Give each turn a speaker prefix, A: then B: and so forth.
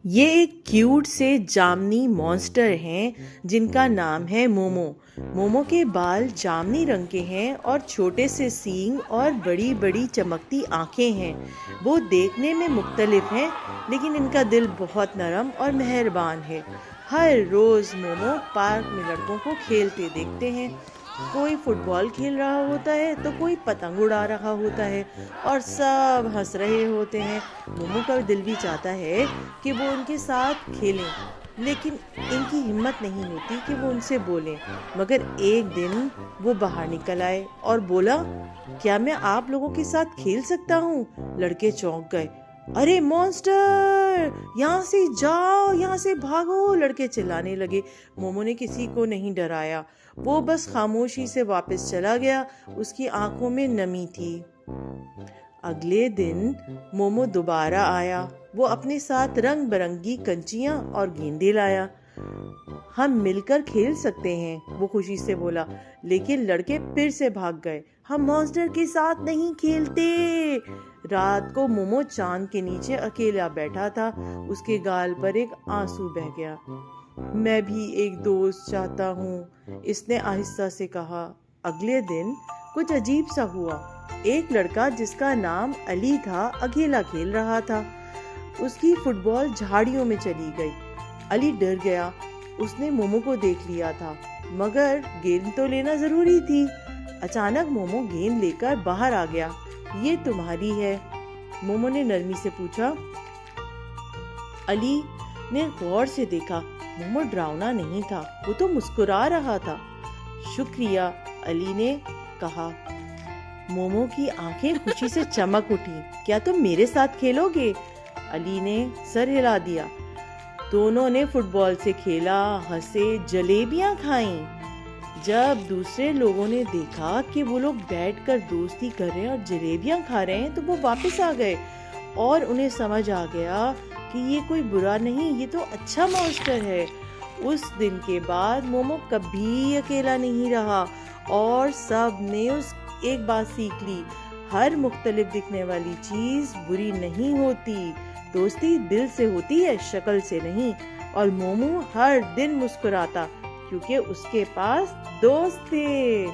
A: یہ ایک کیوٹ سے جامنی مانسٹر ہیں جن کا نام ہے مومو۔ مومو کے بال جامنی رنگ کے ہیں اور چھوٹے سے سینگ اور بڑی بڑی چمکتی آنکھیں ہیں۔ وہ دیکھنے میں مختلف ہیں لیکن ان کا دل بہت نرم اور مہربان ہے۔ ہر روز مومو پارک میں لڑکوں کو کھیلتے دیکھتے ہیں۔ کوئی فٹ بال کھیل رہا ہوتا ہے تو کوئی پتنگ اڑا رہا ہوتا ہے اور سب ہنس رہے ہوتے ہیں۔ مومو کا دل بھی چاہتا ہے کہ وہ ان کے ساتھ کھیلیں لیکن ان کی ہمت نہیں ہوتی کہ وہ ان سے بولیں۔ مگر ایک دن وہ باہر نکل آئے اور بولا، کیا میں آپ لوگوں کے ساتھ کھیل سکتا ہوں؟ لڑکے چونک گئے۔ ارے مانسٹر، یہاں سے جاؤ، یہاں سے بھاگو، لڑکے چلانے لگے۔ مومو نے کسی کو نہیں ڈرایا، وہ بس خاموشی سے واپس چلا گیا۔ اس کی آنکھوں میں نمی تھی۔ اگلے دن مومو دوبارہ آیا۔ وہ اپنے ساتھ رنگ برنگی کنچیاں اور گیندے لایا۔ ہم مل کر کھیل سکتے ہیں، وہ خوشی سے بولا، لیکن لڑکے پھر سے بھاگ گئے۔ ہم مانسٹر کے ساتھ نہیں کھیلتے۔ رات کو مومو چاند کے نیچے اکیلا بیٹھا تھا۔ اس کے گال پر ایک آنسو بہہ گیا۔ میں بھی ایک دوست چاہتا ہوں، اس نے آہستہ سے کہا۔ اگلے دن کچھ عجیب سا ہوا۔ ایک لڑکا جس کا نام علی تھا اکیلا کھیل رہا تھا۔ اس کی فٹ بال جھاڑیوں میں چلی گئی۔ علی ڈر گیا۔ اس نے مومو کو دیکھ لیا تھا مگر گیند تو لینا ضروری تھی۔ اچانک مومو گیند لے کر باہر آ گیا۔ یہ تمہاری ہے، مومو نے نرمی سے پوچھا۔ علی نے غور سے دیکھا۔ مومو ڈراؤنا نہیں تھا، وہ تو مسکرا رہا تھا۔ شکریہ، علی نے کہا۔ مومو کی آنکھیں خوشی سے چمک اٹھی۔ کیا تم میرے ساتھ کھیلو گے؟ علی نے سر ہلا دیا۔ دونوں نے فٹ بال سے کھیلا، ہنسے، جلیبیاں کھائیں۔ جب دوسرے لوگوں نے دیکھا کہ وہ لوگ بیٹھ کر دوستی کر رہے ہیں اور جلیبیاں کھا رہے ہیں تو وہ واپس آ گئے اور انہیں سمجھ آ گیا کہ یہ کوئی برا نہیں، یہ تو اچھا مانسٹر ہے۔ اس دن کے بعد مومو کبھی اکیلا نہیں رہا اور سب نے ایک بات سیکھ لی، ہر مختلف دکھنے والی چیز بری نہیں ہوتی، دوستی دل سے ہوتی ہے، شکل سے نہیں۔ اور مومو ہر دن مسکراتا کیونکہ اس کے پاس دوست تھے۔